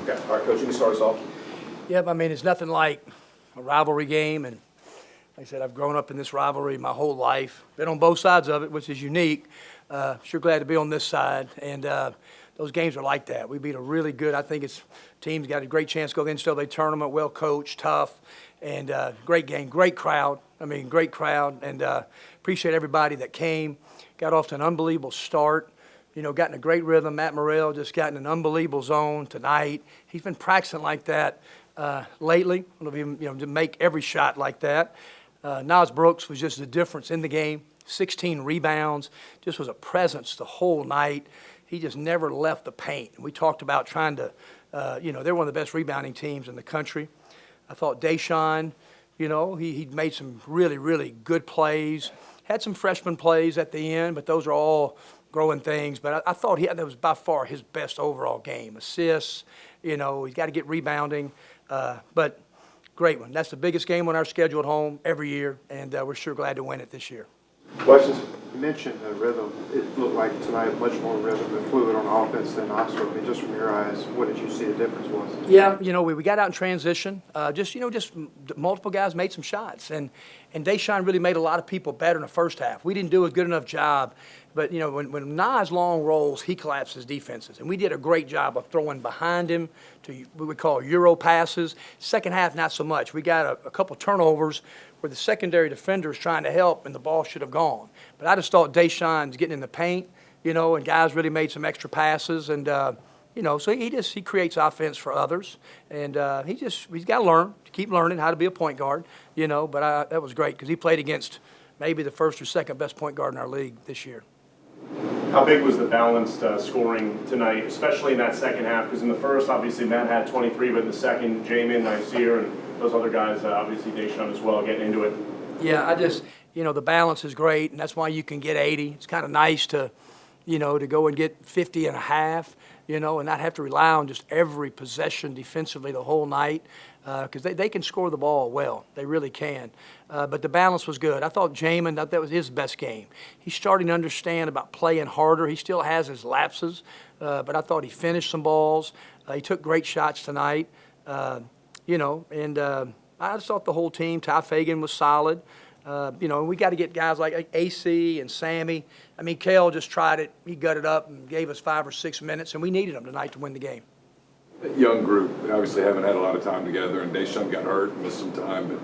Okay. All right, Coach, you can start us off. Yep, I mean, it's nothing like a rivalry game. And like I said, I've grown up in this rivalry my whole life. Been on both sides of it, which is unique. Sure glad to be on this side. And those games are like that. We beat a really good, I think it's team's got a great chance to go to the NCAA tournament, well coached, tough, and great game, great crowd. I mean, great crowd. And appreciate everybody that came. Got off to an unbelievable start. You know, got in a great rhythm. Matt Morrell just got in an unbelievable zone tonight. He's been practicing like that lately. I don't know if he, to make every shot like that. Nas Brooks was just the difference in the game. 16 rebounds, just was a presence the whole night. He just never left the paint. We talked about trying to, they're one of the best rebounding teams in the country. I thought Deshaun, he made some really, really good plays. Had some freshman plays at the end, but those are all growing things. But I thought that was by far his best overall game. Assists, he's got to get rebounding. But great one. That's the biggest game on our schedule at home every year, and we're sure glad to win it this year. Questions? You mentioned the rhythm. It looked like tonight much more rhythm and fluid on offense than Oxford. I mean, just from your eyes, what did you see the difference was? Yeah, we got out in transition. Just multiple guys made some shots, and Deshaun really made a lot of people better in the first half. We didn't do a good enough job, but when Nas long rolls, he collapses defenses, and we did a great job of throwing behind him to what we call Euro passes. Second half, not so much. We got a couple turnovers where the secondary defender is trying to help, and the ball should have gone. But I just thought Deshaun's getting in the paint, and guys really made some extra passes, and so he creates offense for others, and he's got to learn, to keep learning how to be a point guard, But that was great because he played against maybe the first or second best point guard in our league this year. How big was the balanced scoring tonight, especially in that second half? Because in the first, obviously, Matt had 23, but in the second, Jamin, Nasir, and those other guys, obviously Deshaun as well, getting into it. Yeah, the balance is great, and that's why you can get 80. It's kind of nice to go and get 50 and a half, and not have to rely on just every possession defensively the whole night, because they can score the ball well. They really can. But the balance was good. I thought Jamin, that was his best game. He's starting to understand about playing harder. He still has his lapses, but I thought he finished some balls. He took great shots tonight, and I just thought the whole team, Ty Fagan was solid. We got to get guys like AC and Sammy. I mean, Kale just tried it. He gutted up and gave us 5 or 6 minutes, and we needed him tonight to win the game. That young group, they obviously haven't had a lot of time together, and Deshaun got hurt and missed some time. But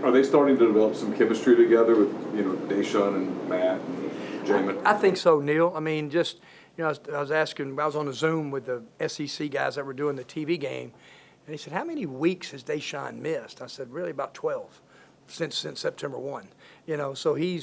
are they starting to develop some chemistry together with Deshaun and Matt and Jamin? I think so, Neil. I mean, just I was on a Zoom with the SEC guys that were doing the TV game, and he said, "How many weeks has Deshaun missed?" I said, "Really, about 12 since September 1." So he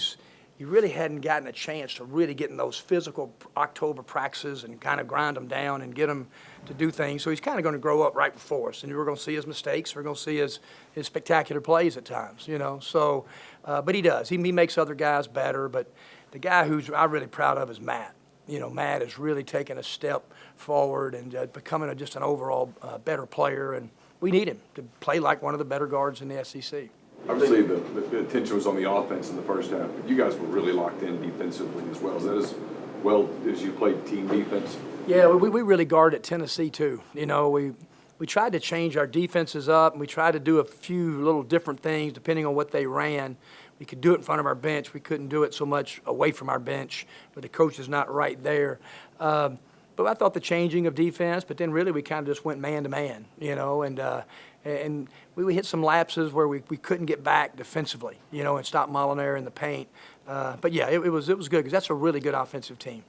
really hadn't gotten a chance to really get in those physical October practices and kind of grind them down and get them to do things. So he's kind of going to grow up right before us, and we're going to see his mistakes. We're going to see his spectacular plays at times, So, but he does. He makes other guys better. But the guy who's I'm really proud of is Matt. Matt has really taken a step forward and becoming just an overall better player, and we need him to play like one of the better guards in the SEC. Obviously, the attention was on the offense in the first half, but you guys were really locked in defensively as well. Is that as well as you played team defense? Yeah, we really guarded at Tennessee too. We tried to change our defenses up, and we tried to do a few little different things depending on what they ran. We could do it in front of our bench. We couldn't do it so much away from our bench, but the coach is not right there. But I thought the changing of defense, but then really we kind of just went man to man, and we hit some lapses where we couldn't get back defensively, and stop Molinari in the paint. But yeah, it was good because that's a really good offensive team.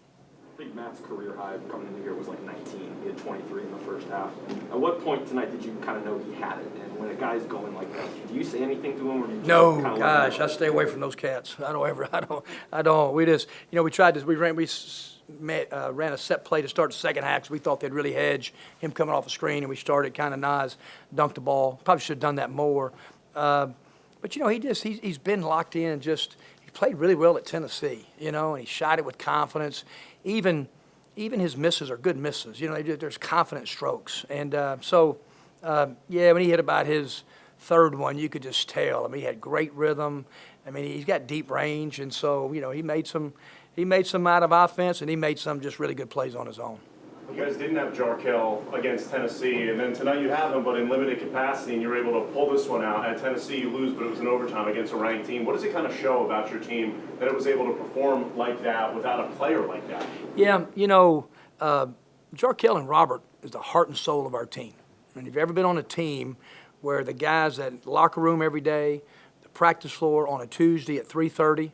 I think Matt's career high coming into here was like 19. He had 23 in the first half. At what point tonight did you kind of know he had it? And when a guy's going like that, do you say anything to him, or do you just No, kind of gosh, I stay away from those cats. I don't. We just, we tried this. We ran a set play to start the second half because we thought they'd really hedge him coming off the screen, and we started kind of Nas dunked the ball. Probably should have done that more. But he's been locked in. He played really well at Tennessee, and he shot it with confidence. Even his misses are good misses. There's confident strokes, and when he hit about his third one, you could just tell. I mean, he had great rhythm. I mean, he's got deep range, and so he made some out of offense, and he made some just really good plays on his own. You guys didn't have Jarkel against Tennessee, and then tonight you have him, but in limited capacity, and you're able to pull this one out. At Tennessee, you lose, but it was in overtime against a ranked team. What does it kind of show about your team that it was able to perform like that without a player like that? Yeah, Jarkel and Robert is the heart and soul of our team. And if you've ever been on a team where the guys at the locker room every day, the practice floor on a Tuesday at 3:30,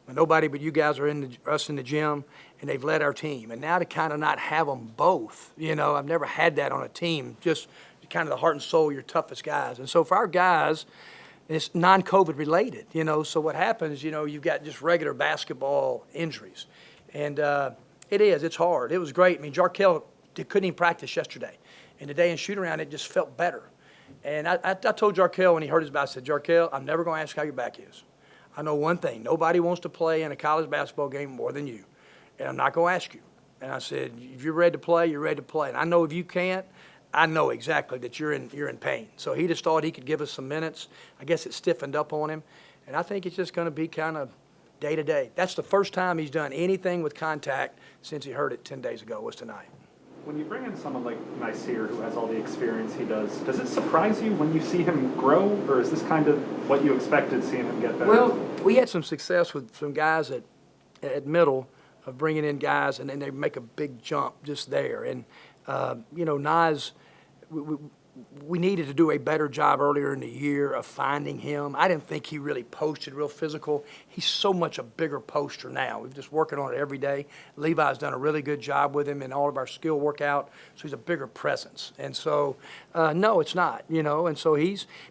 when nobody but you guys are us in the gym, and they've led our team. And now to kind of not have them both, I've never had that on a team, just kind of the heart and soul, your toughest guys. And so for our guys, it's non-COVID related, So what happens, you've got just regular basketball injuries. And it's hard. It was great. I mean, Jarkel couldn't even practice yesterday. And today in shoot-around, it just felt better. And I told Jarkel when he hurt his back, I said, Jarkel, I'm never going to ask how your back is. I know one thing. Nobody wants to play in a college basketball game more than you. And I'm not going to ask you. And I said, if you're ready to play, you're ready to play. And I know if you can't, I know exactly that you're in pain. So he just thought he could give us some minutes. I guess it stiffened up on him. And I think it's just going to be kind of day to day. That's the first time he's done anything with contact since he hurt it 10 days ago, was tonight. When you bring in someone like Nasir, who has all the experience he does it surprise you when you see him grow, or is this kind of what you expected, seeing him get better? Well, we had some success with some guys at middle of bringing in guys, and then they make a big jump just there. And, Nas, we needed to do a better job earlier in the year of finding him. I didn't think he really posted real physical. He's so much a bigger poster now. We're just working on it every day. Levi's done a really good job with him in all of our skill workout, so he's a bigger presence. And so, no, it's not, and so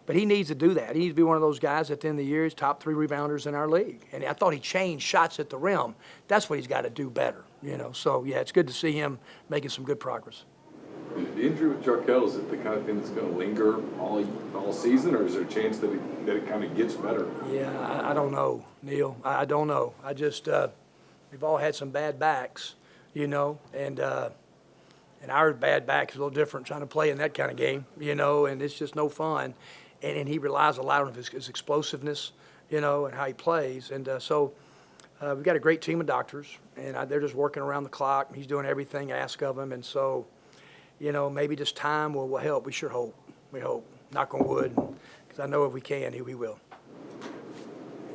but he needs to do that. He needs to be one of those guys at the end of the year, he's top 3 rebounders in our league. And I thought he changed shots at the rim. That's what he's got to do better, So, yeah, it's good to see him making some good progress. The injury with Jarkel, is it the kind of thing that's going to linger all season, or is there a chance that it kind of gets better? Yeah, I don't know, Neil. I don't know. I just we've all had some bad backs, and our bad back is a little different trying to play in that kind of game, and it's just no fun. And he relies a lot on his explosiveness, and how he plays. And so we've got a great team of doctors, and they're just working around the clock. And he's doing everything asked of him, and so. Maybe just time will help. We sure hope. We hope. Knock on wood, because I know if we can, we will.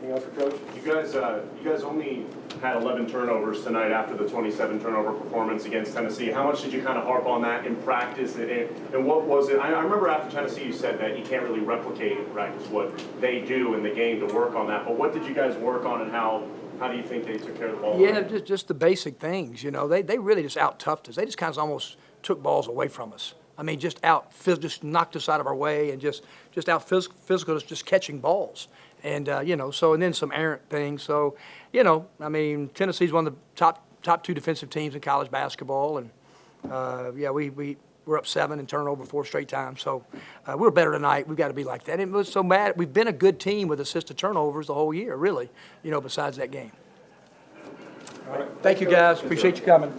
Anything else for Coach? You guys only had 11 turnovers tonight after the 27 turnover performance against Tennessee. How much did you kind of harp on that in practice? And what was it? I remember after Tennessee you said that you can't really replicate in practice what they do in the game to work on that. But what did you guys work on, and how do you think they took care of the ball? Yeah, just the basic things. They really just out-toughed us. They just kind of almost took balls away from us. I mean, just knocked us out of our way, and just out physical, just catching balls. And, and then some errant things. So, Tennessee's one of the top 2 defensive teams in college basketball. And, we're up 7 in turnover 4 straight times. So we're better tonight. We've got to be like that. And it was so bad. We've been a good team with assisted turnovers the whole year, really, besides that game. All right. Thank you, guys. Appreciate you coming.